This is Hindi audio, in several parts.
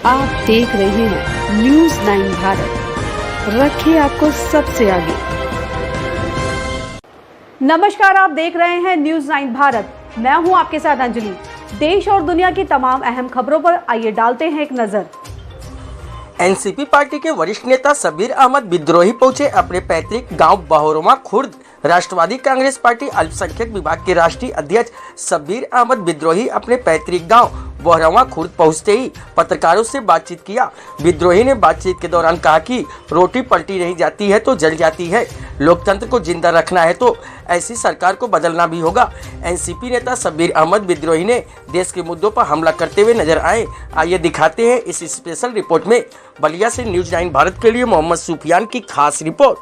आप देख रहे हैं न्यूज 9 भारत, रखिए आपको सबसे आगे। नमस्कार, आप देख रहे हैं न्यूज 9 भारत। मैं हूं आपके साथ अंजलि। देश और दुनिया की तमाम अहम खबरों पर आइए डालते हैं एक नजर। एनसीपी पार्टी के वरिष्ठ नेता शब्बीर अहमद विद्रोही पहुंचे अपने पैतृक गांव बहोरमा खुर्द। राष्ट्रवादी कांग्रेस पार्टी अल्पसंख्यक विभाग के राष्ट्रीय अध्यक्ष शब्बीर अहमद विद्रोही अपने पैतृक गांव बहोरमा खुर्द पहुंचते ही पत्रकारों से बातचीत किया। विद्रोही ने बातचीत के दौरान कहा कि रोटी पलटी नहीं जाती है तो जल जाती है, लोकतंत्र को जिंदा रखना है तो ऐसी सरकार को बदलना भी होगा। एनसीपी नेता शब्बीर अहमद विद्रोही ने देश के मुद्दों पर हमला करते हुए नजर आए। आइए दिखाते हैं इस स्पेशल रिपोर्ट में। बलिया से न्यूज 9 भारत के लिए मोहम्मद सुफियान की खास रिपोर्ट।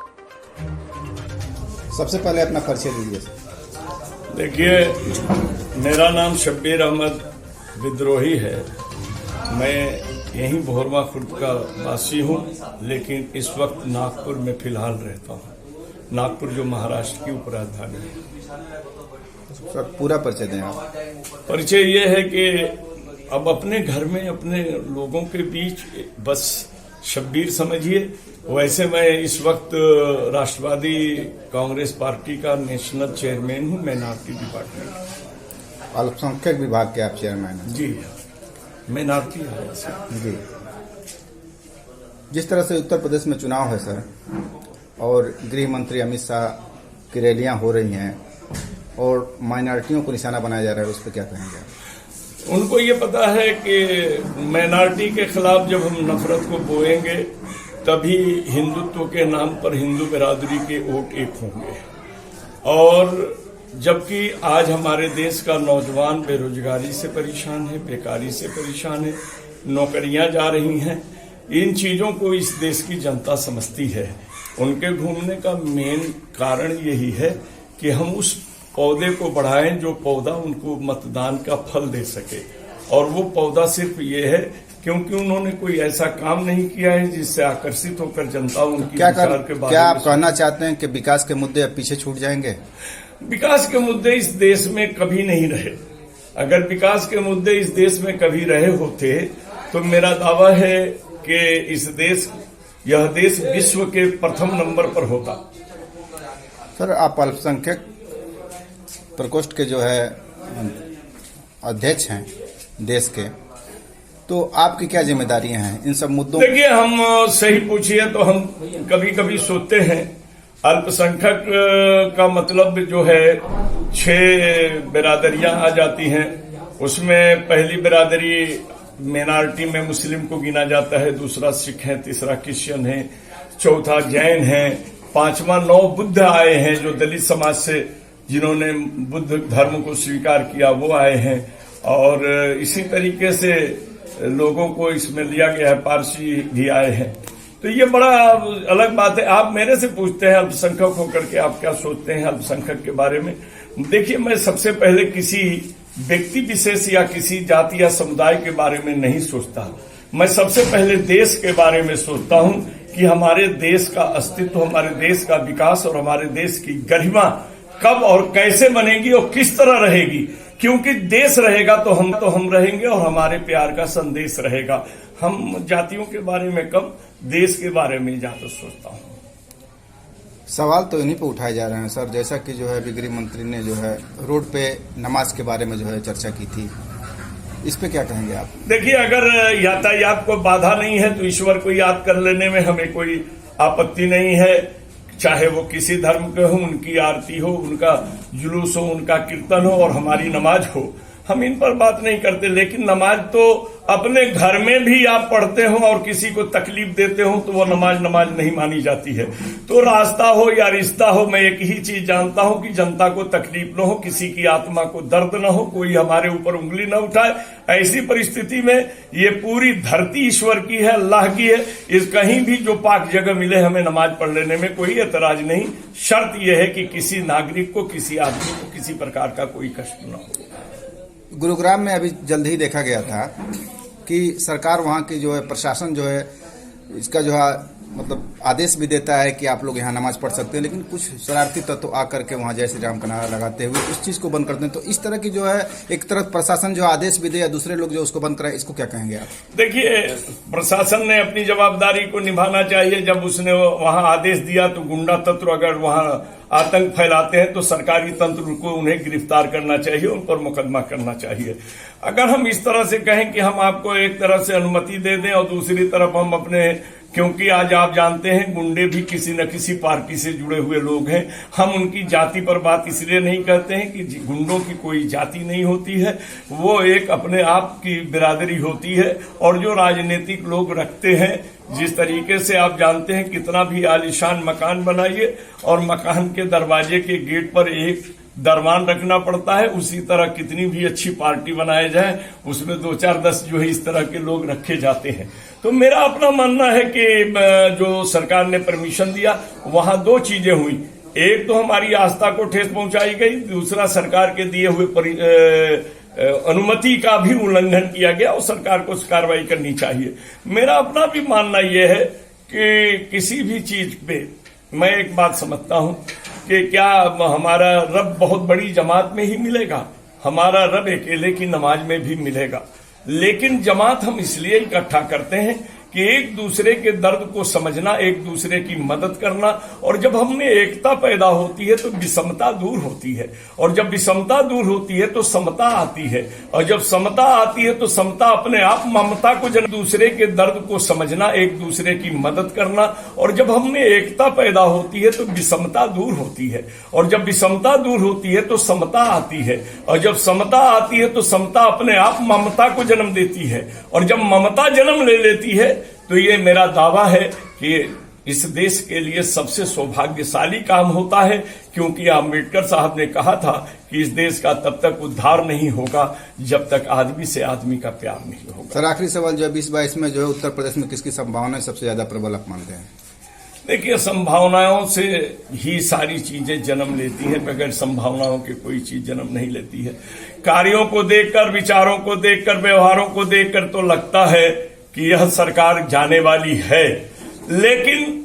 सबसे पहले अपना परिचय दीजिए। देखिए, मेरा नाम शब्बीर अहमद विद्रोही है। मैं यहीं बहोरमा खुर्द का वासी हूं, लेकिन इस वक्त नागपुर में फिलहाल रहता हूं। नागपुर जो महाराष्ट्र की उपराजधानी है। पूरा परिचय दें आप। परिचय ये है कि अब अपने घर में अपने लोगों के बीच बस शब्बीर समझिए। वैसे मैं इस वक्त राष्ट्रवादी कांग्रेस पार्टी का नेशनल चेयरमैन हूं, माइनॉरिटी डिपार्टमेंट। अल्पसंख्यक विभाग के आप चेयरमैन हैं? जी, माइनॉरिटी है जी। जिस तरह से उत्तर प्रदेश में चुनाव है सर, और गृह मंत्री अमित शाह की रैलियां हो रही हैं और माइनॉरिटियों को निशाना बनाया जा रहा है, उस पर क्या कहेंगे? उनको ये पता है कि माइनॉरिटी के खिलाफ जब हम नफरत को बोएंगे तभी हिंदुत्व के नाम पर हिंदू बिरादरी के वोट एक होंगे। और जबकि आज हमारे देश का नौजवान बेरोजगारी से परेशान है, बेकारी से परेशान है, नौकरियां जा रही हैं, इन चीजों को इस देश की जनता समझती है। उनके घूमने का मेन कारण यही है कि हम उस पौधे को बढ़ाएं जो पौधा उनको मतदान का फल दे सके। और वो पौधा सिर्फ ये है क्योंकि उन्होंने कोई ऐसा काम नहीं किया है जिससे आकर्षित होकर जनता उनकी विचार के बारे में। क्या आप कहना चाहते हैं कि विकास के मुद्दे अब पीछे छूट जाएंगे? विकास के मुद्दे इस देश में कभी नहीं रहे। अगर विकास के मुद्दे इस देश में कभी रहे होते तो मेरा दावा है कि यह देश विश्व के प्रथम नंबर पर होता। सर, आप अल्पसंख्यक प्रकोष्ठ के जो है अध्यक्ष हैं देश के, तो आपकी क्या जिम्मेदारियां हैं इन सब मुद्दों? देखिए, हम सही पूछिए तो हम कभी कभी सोचते हैं अल्पसंख्यक का मतलब जो है 6 बिरादरियां आ जाती हैं। उसमें पहली बिरादरी माइनॉरिटी में मुस्लिम को गिना जाता है, दूसरा सिख है, तीसरा क्रिश्चियन है, चौथा जैन है, पांचवा 9 बुद्ध आए हैं जो दलित समाज से, जिन्होंने बुद्ध धर्म को स्वीकार किया, वो आए हैं। और इसी तरीके से लोगों को इसमें लिया गया है, पारसी भी आए हैं। तो ये बड़ा अलग बात है। आप मेरे से पूछते हैं अल्पसंख्यक होकर के आप क्या सोचते हैं अल्पसंख्यक के बारे में। देखिए, मैं सबसे पहले किसी व्यक्ति विशेष या किसी जाति या समुदाय के बारे में नहीं सोचता। मैं सबसे पहले देश के बारे में सोचता हूं कि हमारे देश का अस्तित्व, हमारे देश का विकास और हमारे देश की गरिमा कब और कैसे बनेगी और किस तरह रहेगी। क्योंकि देश रहेगा तो हम रहेंगे और हमारे प्यार का संदेश रहेगा। हम जातियों के बारे में कम, देश के बारे में ज्यादा सोचता हूं। सवाल तो इन्हीं पे उठाए जा रहे हैं सर, जैसा कि जो है गृह मंत्री ने जो है रोड पे नमाज के बारे में जो है चर्चा की थी, इस पे क्या कहेंगे आप? देखिए, अगर यातायात को बाधा नहीं है तो ईश्वर को याद कर लेने में हमें कोई आपत्ति नहीं है। चाहे वो किसी धर्म के हो, उनकी आरती हो, उनका जुलूस हो, उनका कीर्तन हो और हमारी नमाज हो, हम इन पर बात नहीं करते। लेकिन नमाज तो अपने घर में भी आप पढ़ते हो और किसी को तकलीफ देते हो तो वो नमाज नहीं मानी जाती है। तो रास्ता हो या रिश्ता हो, मैं एक ही चीज जानता हूं कि जनता को तकलीफ न हो, किसी की आत्मा को दर्द न हो, कोई हमारे ऊपर उंगली न उठाए। ऐसी परिस्थिति में ये पूरी धरती ईश्वर की है, अल्लाह की है। इस कहीं भी जो पाक जगह मिले हमें नमाज पढ़ लेने में कोई एतराज नहीं। शर्त यह है कि किसी नागरिक को, किसी आदमी को किसी प्रकार का कोई कष्ट न हो। गुरुग्राम में अभी जल्द ही देखा गया था कि सरकार वहाँ की जो है प्रशासन जो है इसका जो है मतलब आदेश भी देता है कि आप लोग यहाँ नमाज पढ़ सकते हैं, लेकिन कुछ शरारती तत्व आकर के वहाँ जय श्री राम का नारा लगाते हुए उस चीज़ को बंद करते हैं। तो इस तरह की जो है एक तरफ प्रशासन जो आदेश भी दे या दूसरे लोग जो उसको बंद कराए, इसको क्या कहेंगे आप? देखिए, प्रशासन ने अपनी जवाबदारी को निभाना चाहिए। जब उसने वहां आदेश दिया तो गुंडा तत्व अगर वहां आतंक फैलाते हैं तो सरकारी तंत्र को उन्हें गिरफ्तार करना चाहिए, उन पर मुकदमा करना चाहिए। अगर हम इस तरह से कहें कि हम आपको एक तरह से अनुमति दे दें और दूसरी तरफ हम अपने, क्योंकि आज आप जानते हैं गुंडे भी किसी न किसी पार्टी से जुड़े हुए लोग हैं, हम उनकी जाति पर बात इसलिए नहीं करते हैं कि गुंडों की कोई जाति नहीं होती है, वो एक अपने आप की बिरादरी होती है। और जो राजनीतिक लोग रखते हैं, जिस तरीके से आप जानते हैं कितना भी आलीशान मकान बनाइए और मकान के दरवाजे के गेट पर एक दरवान रखना पड़ता है, उसी तरह कितनी भी अच्छी पार्टी बनाए जाए उसमें 2-4-10 जो है इस तरह के लोग रखे जाते हैं। तो मेरा अपना मानना है कि जो सरकार ने परमिशन दिया वहां 2 चीजें हुई। एक तो हमारी आस्था को ठेस पहुंचाई गई, दूसरा सरकार के दिए हुए अनुमति का भी उल्लंघन किया गया और सरकार को कार्रवाई करनी चाहिए। मेरा अपना भी मानना यह है कि किसी भी चीज पे मैं एक बात समझता हूं कि क्या हमारा रब बहुत बड़ी जमात में ही मिलेगा? हमारा रब अकेले की नमाज में भी मिलेगा। लेकिन जमात हम इसलिए इकट्ठा करते हैं कि एक दूसरे के दर्द को समझना, एक दूसरे की मदद करना, और जब हमने एकता पैदा होती है तो विषमता दूर होती है, और जब विषमता दूर होती है तो समता आती है, और जब समता आती है तो समता अपने आप ममता को जन्म, दूसरे के दर्द को समझना, एक दूसरे की मदद करना, और जब हमने एकता पैदा होती है तो विषमता दूर होती है, और जब विषमता दूर होती है तो समता आती है, और जब समता आती है तो समता अपने आप ममता को जन्म देती है, और जब ममता जन्म ले लेती है तो ये मेरा दावा है कि इस देश के लिए सबसे सौभाग्यशाली काम होता है, क्योंकि अम्बेडकर साहब ने कहा था कि इस देश का तब तक उद्धार नहीं होगा जब तक आदमी से आदमी का प्यार नहीं होगा। सर, आखिरी सवाल, जो 2022 में जो है उत्तर प्रदेश में किसकी संभावनाएं सबसे ज्यादा प्रबल आप मानते हैं? देखिए, संभावनाओं से ही सारी चीजें जन्म लेती हैं, बगैर संभावनाओं के कोई चीज जन्म नहीं लेती है। कार्यों को देखकर, विचारों को देखकर, व्यवहारों को देखकर तो लगता है कि यह सरकार जाने वाली है, लेकिन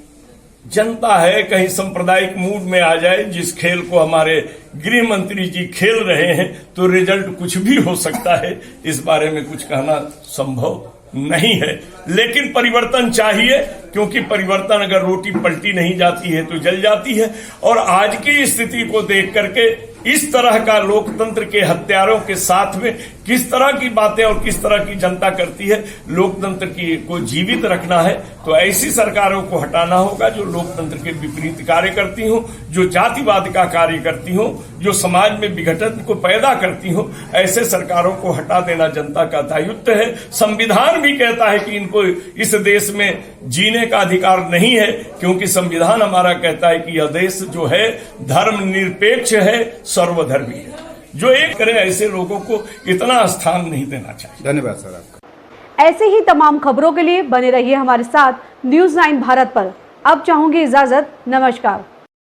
जनता है कहीं सांप्रदायिक मूड में आ जाए, जिस खेल को हमारे गृह मंत्री जी खेल रहे हैं, तो रिजल्ट कुछ भी हो सकता है। इस बारे में कुछ कहना संभव नहीं है, लेकिन परिवर्तन चाहिए, क्योंकि परिवर्तन अगर रोटी पलटी नहीं जाती है तो जल जाती है। और आज की स्थिति को देख करके इस तरह का लोकतंत्र के हत्यारों के साथ में किस तरह की बातें और किस तरह की जनता करती है, लोकतंत्र की को जीवित रखना है तो ऐसी सरकारों को हटाना होगा जो लोकतंत्र के विपरीत कार्य करती हो, जो जातिवाद का कार्य करती हो, जो समाज में विघटन को पैदा करती हो। ऐसे सरकारों को हटा देना जनता का दायित्व है। संविधान भी कहता है कि इनको इस देश में जीने का अधिकार नहीं है, क्योंकि संविधान हमारा कहता है कि यह देश जो है धर्मनिरपेक्ष है, सर्वधर्मी है। जो एक करे, ऐसे लोगों को इतना स्थान नहीं देना चाहिए। धन्यवाद सर आपका। ऐसे ही तमाम खबरों के लिए बने रहिए हमारे साथ न्यूज़ 9 भारत पर। अब चाहूंगी इजाजत, नमस्कार।